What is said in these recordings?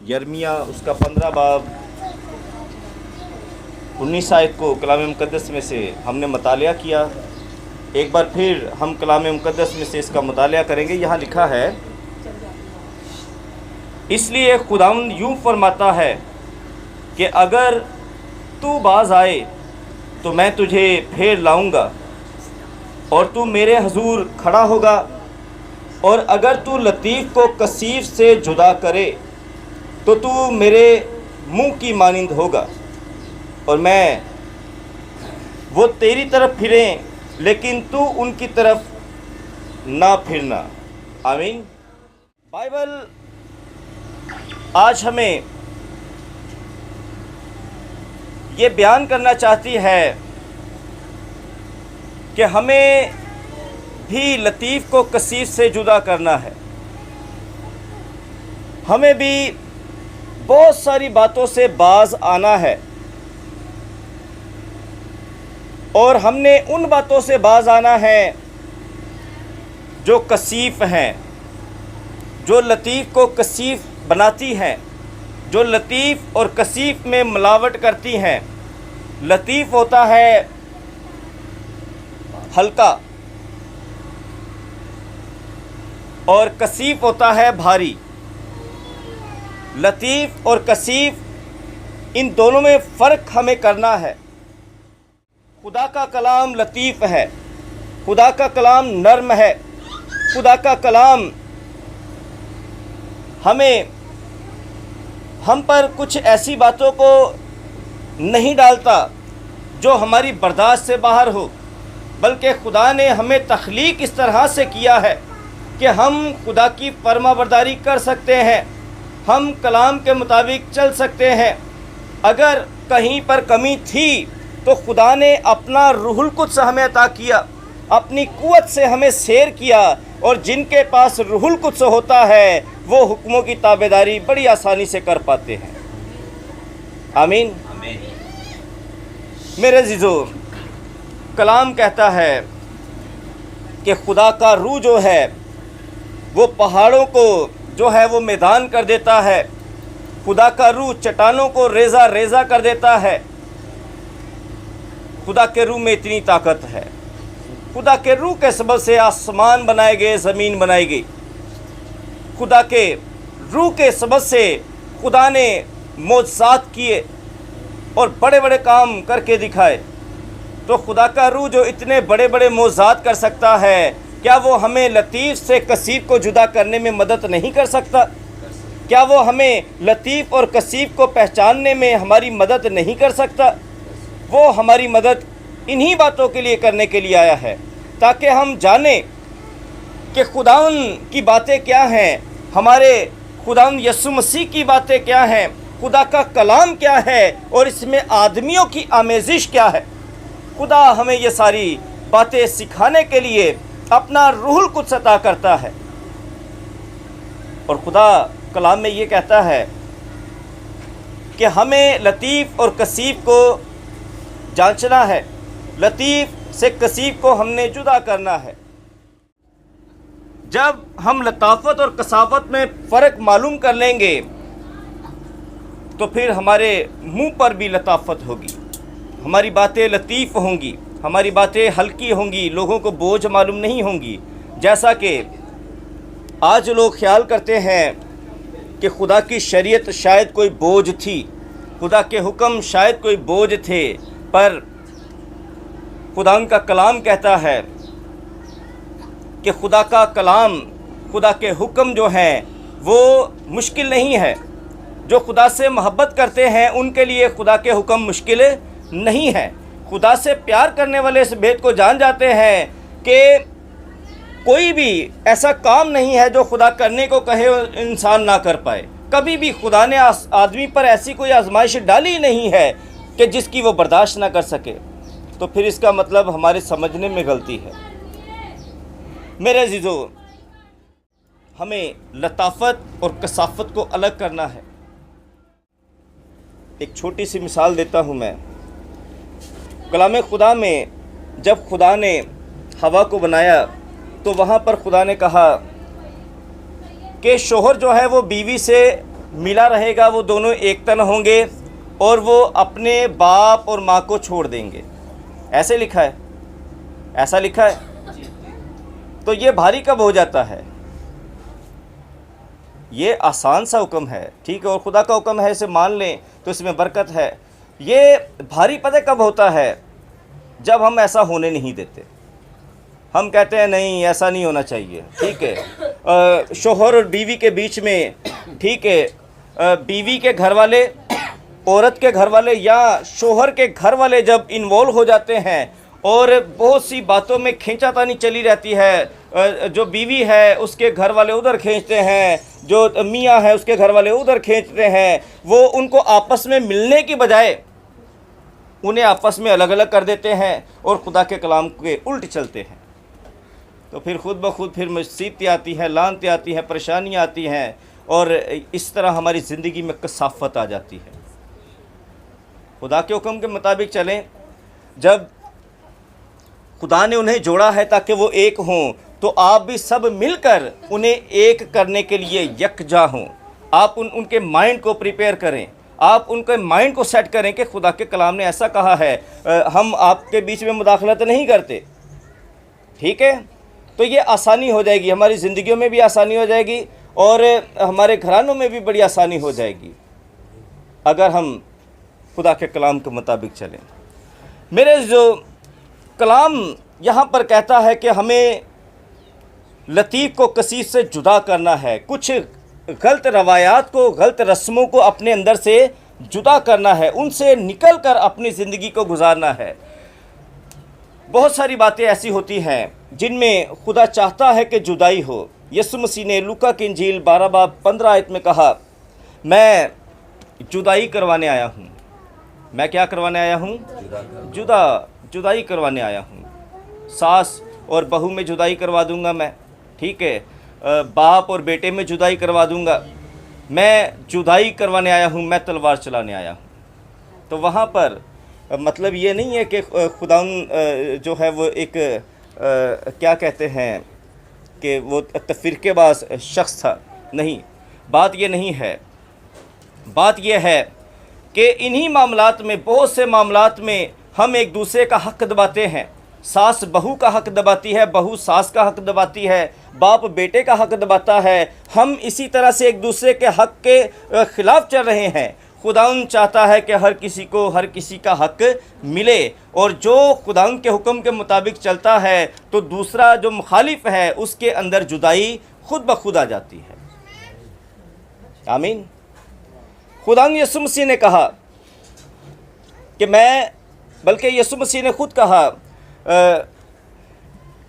یرمیہ اس کا 15 باب 19 آیت کو کلام مقدس میں سے ہم نے مطالعہ کیا۔ ایک بار پھر ہم کلام مقدس میں سے اس کا مطالعہ کریں گے۔ یہاں لکھا ہے، اس لیے خداوند یوں فرماتا ہے کہ اگر تو باز آئے تو میں تجھے پھیر لاؤں گا اور تو میرے حضور کھڑا ہوگا، اور اگر تو لطیف کو کثیف سے جدا کرے تو میرے منہ کی مانند ہوگا، اور میں وہ تیری طرف پھریں لیکن تو ان کی طرف نہ پھرنا۔ آمین۔ بائبل آج ہمیں یہ بیان کرنا چاہتی ہے کہ ہمیں بھی لطیف کو کثیف سے جدا کرنا ہے۔ ہمیں بھی بہت ساری باتوں سے باز آنا ہے، اور ہم نے ان باتوں سے باز آنا ہے جو کثیف ہیں، جو لطیف کو کثیف بناتی ہیں، جو لطیف اور کثیف میں ملاوٹ کرتی ہیں۔ لطیف ہوتا ہے ہلکا اور کثیف ہوتا ہے بھاری۔ لطیف اور کثیف ان دونوں میں فرق ہمیں کرنا ہے۔ خدا کا کلام لطیف ہے، خدا کا کلام نرم ہے، خدا کا کلام ہم پر کچھ ایسی باتوں کو نہیں ڈالتا جو ہماری برداشت سے باہر ہو، بلکہ خدا نے ہمیں تخلیق اس طرح سے کیا ہے کہ ہم خدا کی فرما برداری کر سکتے ہیں، ہم کلام کے مطابق چل سکتے ہیں۔ اگر کہیں پر کمی تھی تو خدا نے اپنا روح القدس ہمیں عطا کیا، اپنی قوت سے ہمیں سیر کیا، اور جن کے پاس روح القدس ہوتا ہے وہ حکموں کی تابعداری بڑی آسانی سے کر پاتے ہیں۔ آمین۔ میرے عزیزو، کلام کہتا ہے کہ خدا کا روح جو ہے وہ پہاڑوں کو جو ہے وہ میدان کر دیتا ہے، خدا کا روح چٹانوں کو ریزہ ریزہ کر دیتا ہے۔ خدا کے روح میں اتنی طاقت ہے۔ خدا کے روح کے سبب سے آسمان بنائے گئے، زمین بنائی گئی۔ خدا کے روح کے سبب سے خدا نے معجزات کیے اور بڑے بڑے کام کر کے دکھائے۔ تو خدا کا روح جو اتنے بڑے بڑے معجزات کر سکتا ہے، کیا وہ ہمیں لطیف سے کثیف کو جدا کرنے میں مدد نہیں کر سکتا؟ کیا وہ ہمیں لطیف اور کثیف کو پہچاننے میں ہماری مدد نہیں کر سکتا؟ وہ ہماری مدد انہی باتوں کے لیے کرنے کے لیے آیا ہے، تاکہ ہم جانیں کہ خداوند کی باتیں کیا ہیں، ہمارے خداوند یسوع مسیح کی باتیں کیا ہیں، خدا کا کلام کیا ہے، اور اس میں آدمیوں کی آمیزش کیا ہے۔ خدا ہمیں یہ ساری باتیں سکھانے کے لیے اپنا روح القدس عطا کرتا ہے، اور خدا کلام میں یہ کہتا ہے کہ ہمیں لطیف اور کثیف کو جانچنا ہے، لطیف سے کثیف کو ہم نے جدا کرنا ہے۔ جب ہم لطافت اور کثافت میں فرق معلوم کر لیں گے تو پھر ہمارے منہ پر بھی لطافت ہوگی، ہماری باتیں لطیف ہوں گی، ہماری باتیں ہلکی ہوں گی، لوگوں کو بوجھ معلوم نہیں ہوں گی۔ جیسا کہ آج لوگ خیال کرتے ہیں کہ خدا کی شریعت شاید کوئی بوجھ تھی، خدا کے حکم شاید کوئی بوجھ تھے، پر خدا ان کا کلام کہتا ہے کہ خدا کا کلام، خدا کے حکم جو ہیں وہ مشکل نہیں ہے۔ جو خدا سے محبت کرتے ہیں ان کے لیے خدا کے حکم مشکل نہیں ہے۔ خدا سے پیار کرنے والے اس بات کو جان جاتے ہیں کہ کوئی بھی ایسا کام نہیں ہے جو خدا کرنے کو کہے اور انسان نہ کر پائے۔ کبھی بھی خدا نے آدمی پر ایسی کوئی آزمائش ڈالی نہیں ہے کہ جس کی وہ برداشت نہ کر سکے۔ تو پھر اس کا مطلب ہمارے سمجھنے میں غلطی ہے۔ میرے عزیزو، ہمیں لطافت اور کثافت کو الگ کرنا ہے۔ ایک چھوٹی سی مثال دیتا ہوں میں۔ کلام خدا میں جب خدا نے ہوا کو بنایا تو وہاں پر خدا نے کہا کہ شوہر جو ہے وہ بیوی سے ملا رہے گا وہ دونوں ایک تن ہوں گے اور وہ اپنے باپ اور ماں کو چھوڑ دیں گے. ایسے لکھا ہے, ایسا لکھا ہے. تو یہ بھاری کب ہو جاتا ہے؟ یہ آسان سا حکم ہے, ٹھیک ہے, اور خدا کا حکم ہے, اسے مان لیں تو اس میں برکت ہے. یہ بھاری پتہ کب ہوتا ہے؟ جب ہم ایسا ہونے نہیں دیتے. ہم کہتے ہیں نہیں ایسا نہیں ہونا چاہیے, ٹھیک ہے. شوہر اور بیوی کے بیچ میں, ٹھیک ہے, بیوی کے گھر والے, عورت کے گھر والے یا شوہر کے گھر والے جب انوالو ہو جاتے ہیں اور بہت سی باتوں میں کھینچا تانی چلی رہتی ہے, جو بیوی ہے اس کے گھر والے ادھر کھینچتے ہیں, جو میاں ہے اس کے گھر والے ادھر کھینچتے ہیں, وہ ان کو آپس میں ملنے کی بجائے انہیں آپس میں الگ الگ کر دیتے ہیں اور خدا کے کلام کے الٹ چلتے ہیں. تو پھر خود بخود پھر مصیبتیں آتی ہیں, لعنتیں آتی ہیں, پریشانیاں آتی ہیں, اور اس طرح ہماری زندگی میں کثافت آ جاتی ہے. خدا کے حکم کے مطابق چلیں. جب خدا نے انہیں جوڑا ہے تاکہ وہ ایک ہوں, تو آپ بھی سب مل کر انہیں ایک کرنے کے لیے یکجا ہوں. آپ ان کے مائنڈ کو پریپیئر کریں, آپ ان کے مائنڈ کو سیٹ کریں کہ خدا کے کلام نے ایسا کہا ہے, ہم آپ کے بیچ میں مداخلت نہیں کرتے, ٹھیک ہے. تو یہ آسانی ہو جائے گی, ہماری زندگیوں میں بھی آسانی ہو جائے گی اور ہمارے گھرانوں میں بھی بڑی آسانی ہو جائے گی اگر ہم خدا کے کلام کے مطابق چلیں. میرے جو کلام یہاں پر کہتا ہے کہ ہمیں لطیف کو کثیف سے جدا کرنا ہے, کچھ غلط روایات کو, غلط رسموں کو اپنے اندر سے جدا کرنا ہے, ان سے نکل کر اپنی زندگی کو گزارنا ہے. بہت ساری باتیں ایسی ہوتی ہیں جن میں خدا چاہتا ہے کہ جدائی ہو. یسوع مسیح نے لوکا کی انجیل 12 باب 15 آیت میں کہا, میں جدائی کروانے آیا ہوں. میں کیا کروانے آیا ہوں؟ جدائی کروانے آیا ہوں. ساس اور بہو میں جدائی کروا دوں گا میں, ٹھیک ہے, باپ اور بیٹے میں جدائی کروا دوں گا. میں جدائی کروانے آیا ہوں, میں تلوار چلانے آیا ہوں. تو وہاں پر مطلب یہ نہیں ہے کہ خداوند جو ہے وہ ایک کیا کہتے ہیں کہ وہ فرقے باز شخص تھا. نہیں, بات یہ نہیں ہے. بات یہ ہے کہ انہی معاملات میں, بہت سے معاملات میں ہم ایک دوسرے کا حق دباتے ہیں. ساس بہو کا حق دباتی ہے, بہو ساس کا حق دباتی ہے, باپ بیٹے کا حق دباتا ہے. ہم اسی طرح سے ایک دوسرے کے حق کے خلاف چل رہے ہیں. خداوند چاہتا ہے کہ ہر کسی کا حق ملے, اور جو خداوند کے حکم کے مطابق چلتا ہے تو دوسرا جو مخالف ہے اس کے اندر جدائی خود بخود آ جاتی ہے. آمین. خداوند یسوع مسیح نے کہا کہ بلکہ یسوع مسیح نے خود کہا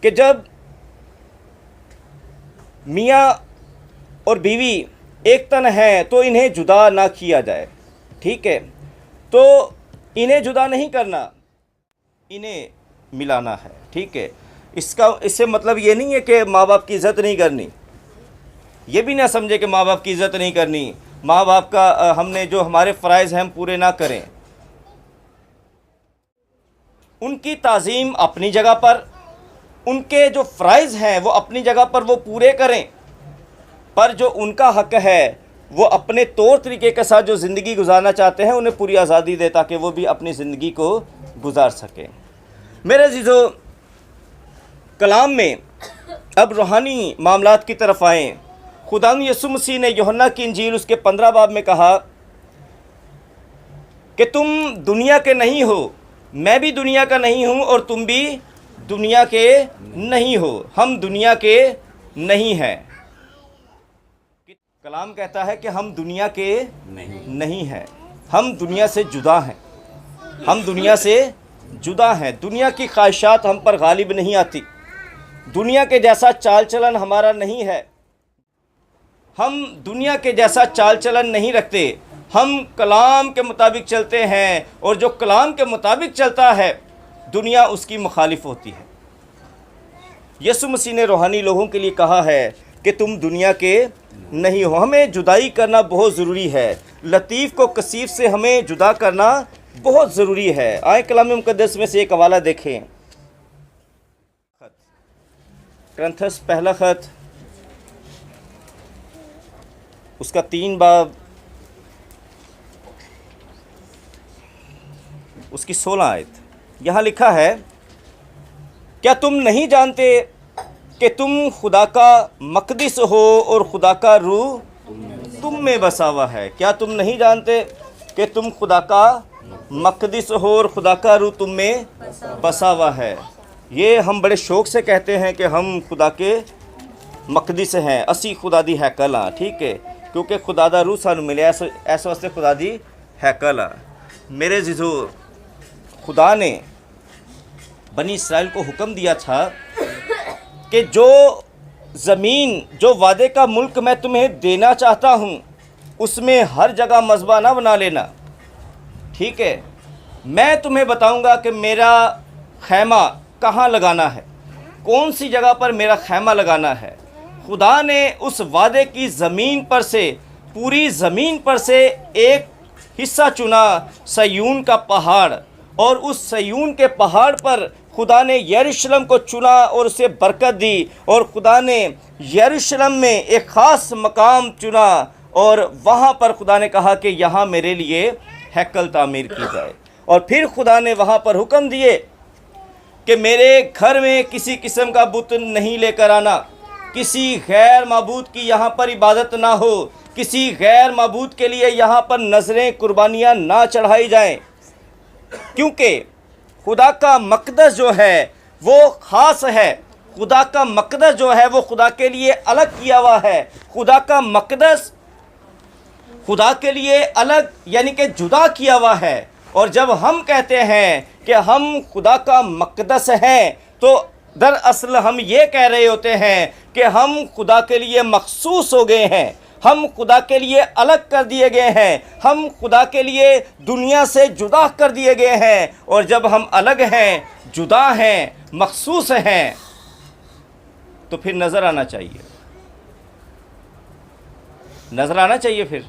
کہ جب میاں اور بیوی ایک تن ہیں تو انہیں جدا نہ کیا جائے, ٹھیک ہے. تو انہیں جدا نہیں کرنا, انہیں ملانا ہے, ٹھیک ہے. اس سے مطلب یہ نہیں ہے کہ ماں باپ کی عزت نہیں کرنی. یہ بھی نہ سمجھے کہ ماں باپ کی عزت نہیں کرنی, ماں باپ کا ہم نے جو ہمارے فرائض ہیں ہم پورے نہ کریں. ان کی تعظیم اپنی جگہ پر, ان کے جو فرائض ہیں وہ اپنی جگہ پر وہ پورے کریں, پر جو ان کا حق ہے وہ اپنے طور طریقے کے ساتھ جو زندگی گزارنا چاہتے ہیں انہیں پوری آزادی دے تاکہ وہ بھی اپنی زندگی کو گزار سکیں. میرے عزیزو, کلام میں اب روحانی معاملات کی طرف آئیں. خداوند یسوع مسیح نے یوحنا کی انجیل اس کے 15 باب میں کہا کہ تم دنیا کے نہیں ہو, میں بھی دنیا کا نہیں ہوں, اور تم بھی دنیا کے نہیں ہو. ہم دنیا کے نہیں ہیں. کلام کہتا ہے کہ ہم دنیا کے نہیں ہیں, ہم دنیا سے جدا ہیں. ہم دنیا سے جدا ہیں. دنیا کی خواہشات ہم پر غالب نہیں آتی. دنیا کے جیسا چال چلن ہمارا نہیں ہے. ہم دنیا کے جیسا چال چلن نہیں رکھتے. ہم کلام کے مطابق چلتے ہیں, اور جو کلام کے مطابق چلتا ہے دنیا اس کی مخالف ہوتی ہے. یسوع مسیح نے روحانی لوگوں کے لیے کہا ہے کہ تم دنیا کے نہیں ہو. ہمیں جدائی کرنا بہت ضروری ہے. لطیف کو کثیف سے ہمیں جدا کرنا بہت ضروری ہے. آئیں کلام مقدس میں سے ایک حوالہ دیکھیں. کرنتھس پہلا خط اس کا 3 باب اس کی 16 آیت. یہاں لکھا ہے کیا تم نہیں جانتے کہ تم خدا کا مقدس ہو اور خدا کا روح تم میں بسا ہوا ہے. کیا تم نہیں جانتے کہ تم خدا کا مقدس ہو اور خدا کا روح تم میں بسا ہوا ہے. یہ ہم بڑے شوق سے کہتے ہیں کہ ہم خدا کے مقدس ہیں, اسی خدا دی ہیکل ہاں. ٹھیک ہے, کیونکہ خدا دا روح سانو ملے, ایسے واسطے خدا دی ہیکل ہاں. میرے عزیزو, خدا نے بنی اسرائیل کو حکم دیا تھا کہ جو زمین, جو وعدے کا ملک میں تمہیں دینا چاہتا ہوں, اس میں ہر جگہ مذبح نہ بنا لینا. ٹھیک ہے, میں تمہیں بتاؤں گا کہ میرا خیمہ کہاں لگانا ہے, کون سی جگہ پر میرا خیمہ لگانا ہے. خدا نے اس وعدے کی زمین پر سے, پوری زمین پر سے ایک حصہ چنا, سیون کا پہاڑ, اور اس سیون کے پہاڑ پر خدا نے یروشلم کو چنا اور اسے برکت دی, اور خدا نے یروشلم میں ایک خاص مقام چنا, اور وہاں پر خدا نے کہا کہ یہاں میرے لیے ہیکل تعمیر کی جائے. اور پھر خدا نے وہاں پر حکم دیے کہ میرے گھر میں کسی قسم کا بت نہیں لے کر آنا, کسی غیر معبود کی یہاں پر عبادت نہ ہو, کسی غیر معبود کے لیے یہاں پر نذریں قربانیاں نہ چڑھائی جائیں, کیونکہ خدا کا مقدس جو ہے وہ خاص ہے. خدا کا مقدس جو ہے وہ خدا کے لیے الگ کیا ہوا ہے. خدا کا مقدس خدا کے لیے الگ یعنی کہ جدا کیا ہوا ہے. اور جب ہم کہتے ہیں کہ ہم خدا کا مقدس ہیں, تو دراصل ہم یہ کہہ رہے ہوتے ہیں کہ ہم خدا کے لیے مخصوص ہو گئے ہیں, ہم خدا کے لیے الگ کر دیے گئے ہیں, ہم خدا کے لیے دنیا سے جدا کر دیے گئے ہیں. اور جب ہم الگ ہیں, جدا ہیں, مخصوص ہیں, تو پھر نظر آنا چاہیے, نظر آنا چاہیے. پھر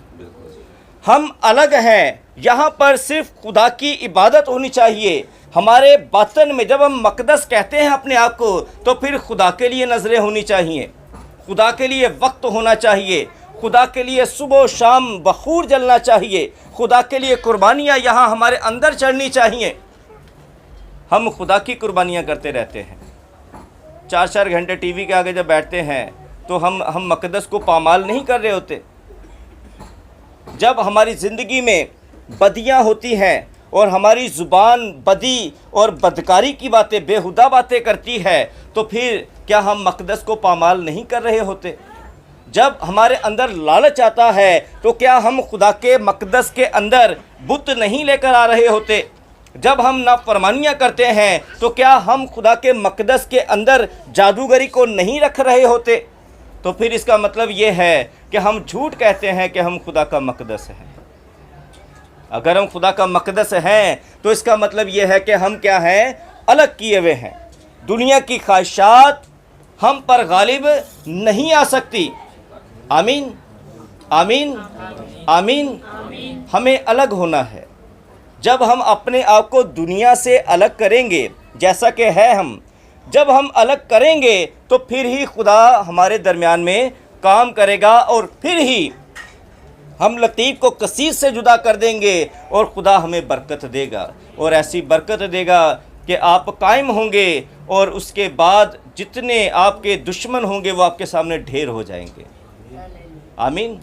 ہم الگ ہیں, یہاں پر صرف خدا کی عبادت ہونی چاہیے. ہمارے باطن میں جب ہم مقدس کہتے ہیں اپنے آپ کو, تو پھر خدا کے لیے نظریں ہونی چاہیے, خدا کے لیے وقت ہونا چاہیے, خدا کے لیے صبح و شام بخور جلنا چاہیے, خدا کے لیے قربانیاں یہاں ہمارے اندر چڑھنی چاہیے. ہم خدا کی قربانیاں کرتے رہتے ہیں, 4 گھنٹے ٹی وی کے آگے جب بیٹھتے ہیں تو ہم مقدس کو پامال نہیں کر رہے ہوتے. جب ہماری زندگی میں بدیاں ہوتی ہیں اور ہماری زبان بدی اور بدکاری کی باتیں, بےہودہ باتیں کرتی ہے, تو پھر کیا ہم مقدس کو پامال نہیں کر رہے ہوتے؟ جب ہمارے اندر لالچ آتا ہے تو کیا ہم خدا کے مقدس کے اندر بت نہیں لے کر آ رہے ہوتے؟ جب ہم نافرمانیاں کرتے ہیں تو کیا ہم خدا کے مقدس کے اندر جادوگری کو نہیں رکھ رہے ہوتے؟ تو پھر اس کا مطلب یہ ہے کہ ہم جھوٹ کہتے ہیں کہ ہم خدا کا مقدس ہیں. اگر ہم خدا کا مقدس ہیں تو اس کا مطلب یہ ہے کہ ہم کیا ہیں؟ الگ کیے ہوئے ہیں. دنیا کی خواہشات ہم پر غالب نہیں آ سکتی. آمین آمین آمین. ہمیں الگ ہونا ہے. جب ہم اپنے آپ کو دنیا سے الگ کریں گے, جیسا کہ ہے ہم, جب ہم الگ کریں گے تو پھر ہی خدا ہمارے درمیان میں کام کرے گا, اور پھر ہی ہم لطیف کو کثیر سے جدا کر دیں گے, اور خدا ہمیں برکت دے گا, اور ایسی برکت دے گا کہ آپ قائم ہوں گے, اور اس کے بعد جتنے آپ کے دشمن ہوں گے وہ آپ کے سامنے ڈھیر ہو جائیں گے. آمین.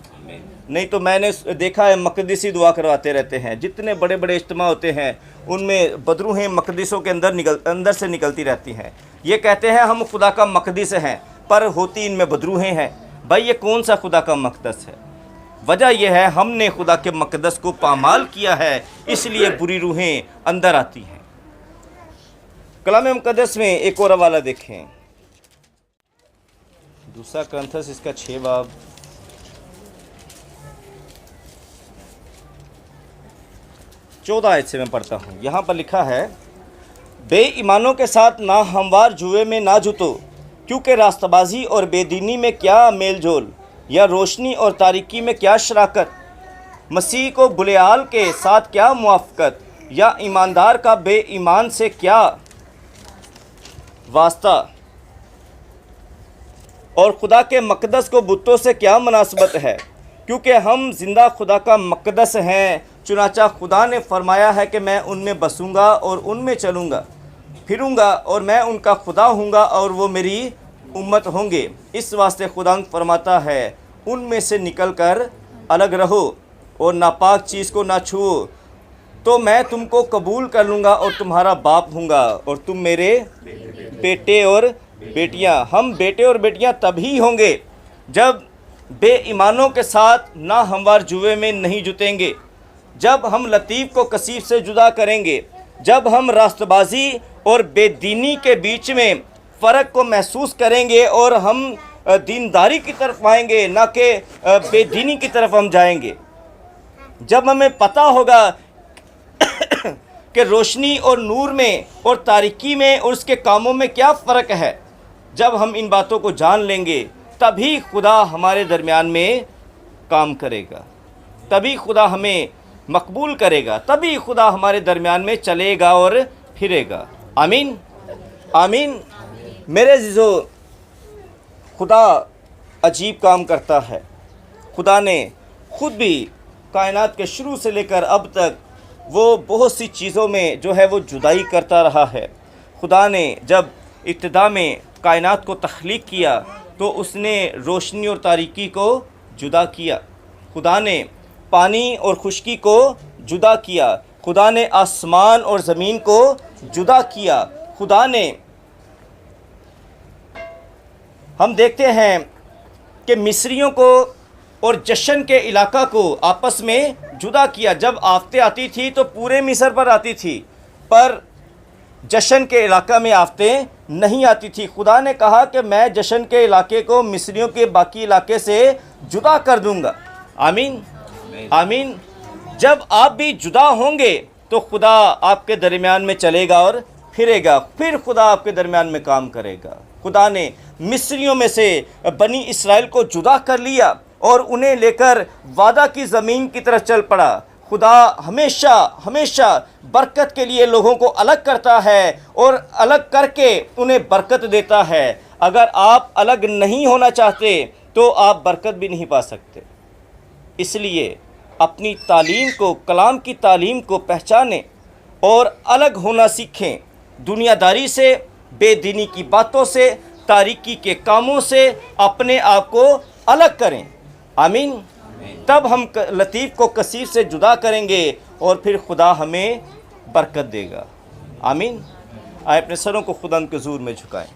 نہیں تو میں نے دیکھا ہے مقدسی دعا کرواتے رہتے ہیں, جتنے بڑے بڑے اجتماع ہوتے ہیں ان میں بدروہیں مقدسوں کے اندر سے نکلتی رہتی ہیں. یہ کہتے ہیں ہم خدا کا مقدس ہیں, پر ہوتی ان میں بدروہیں ہیں. بھائی یہ کون سا خدا کا مقدس ہے؟ وجہ یہ ہے ہم نے خدا کے مقدس کو پامال کیا ہے, اس لیے بری روحیں اندر آتی ہیں. کلام مقدس میں ایک اور حوالہ دیکھیں, 2 کرنتھس اس کا 6 باب 14 آیت سے میں پڑھتا ہوں. یہاں پر لکھا ہے, بے ایمانوں کے ساتھ نہ ہموار جوئے میں نہ جتو, کیونکہ راستہ بازی اور بے دینی میں کیا میل جول, یا روشنی اور تاریکی میں کیا شراکت, مسیح کو بلیال کے ساتھ کیا موافقت, یا ایماندار کا بے ایمان سے کیا واسطہ, اور خدا کے مقدس کو بتوں سے کیا مناسبت ہے. کیونکہ ہم زندہ خدا کا مقدس ہیں، چنانچہ خدا نے فرمایا ہے کہ میں ان میں بسوں گا اور ان میں چلوں گا پھروں گا، اور میں ان کا خدا ہوں گا اور وہ میری امت ہوں گے۔ اس واسطے خدا فرماتا ہے ان میں سے نکل کر الگ رہو اور ناپاک چیز کو نہ چھوؤ، تو میں تم کو قبول کر لوں گا اور تمہارا باپ ہوں گا، اور تم میرے بیٹے اور بیٹیاں۔ ہم بیٹے اور بیٹیاں تبھی ہوں گے جب بے ایمانوں کے ساتھ نہ ہموار جوئے میں نہیں جتیں گے، جب ہم لطیف کو کثیف سے جدا کریں گے، جب ہم راست بازی اور بے دینی کے بیچ میں فرق کو محسوس کریں گے اور ہم دینداری کی طرف آئیں گے نہ کہ بے دینی کی طرف ہم جائیں گے، جب ہمیں پتہ ہوگا کہ روشنی اور نور میں اور تاریکی میں اور اس کے کاموں میں کیا فرق ہے، جب ہم ان باتوں کو جان لیں گے تبھی خدا ہمارے درمیان میں کام کرے گا، تبھی خدا ہمیں مقبول کرے گا، تبھی خدا ہمارے درمیان میں چلے گا اور پھرے گا۔ آمین آمین۔ میرے عزیزو، خدا عجیب کام کرتا ہے۔ خدا نے خود بھی کائنات کے شروع سے لے کر اب تک وہ بہت سی چیزوں میں جو ہے وہ جدائی کرتا رہا ہے۔ خدا نے جب ابتدا میں کائنات کو تخلیق کیا تو اس نے روشنی اور تاریکی کو جدا کیا، خدا نے پانی اور خشکی کو جدا کیا، خدا نے آسمان اور زمین کو جدا کیا، خدا نے ہم دیکھتے ہیں کہ مصریوں کو اور جشن کے علاقہ کو آپس میں جدا کیا۔ جب آفتیں آتی تھی تو پورے مصر پر آتی تھی، پر جشن کے علاقہ میں آفتیں نہیں آتی تھی۔ خدا نے کہا کہ میں جشن کے علاقے کو مصریوں کے باقی علاقے سے جدا کر دوں گا۔ آمین آمین۔ جب آپ بھی جدا ہوں گے تو خدا آپ کے درمیان میں چلے گا اور پھرے گا، پھر خدا آپ کے درمیان میں کام کرے گا۔ خدا نے مصریوں میں سے بنی اسرائیل کو جدا کر لیا اور انہیں لے کر وعدہ کی زمین کی طرف چل پڑا۔ خدا ہمیشہ ہمیشہ برکت کے لیے لوگوں کو الگ کرتا ہے اور الگ کر کے انہیں برکت دیتا ہے۔ اگر آپ الگ نہیں ہونا چاہتے تو آپ برکت بھی نہیں پا سکتے۔ اس لیے اپنی تعلیم کو، کلام کی تعلیم کو پہچانیں اور الگ ہونا سیکھیں، دنیا داری سے، بے دینی کی باتوں سے، تاریکی کے کاموں سے اپنے آپ کو الگ کریں۔ آمین۔ تب ہم لطیف کو کثیف سے جدا کریں گے اور پھر خدا ہمیں برکت دے گا۔ آمین۔ آئے اپنے سروں کو خدا کے حضور میں جھکائیں۔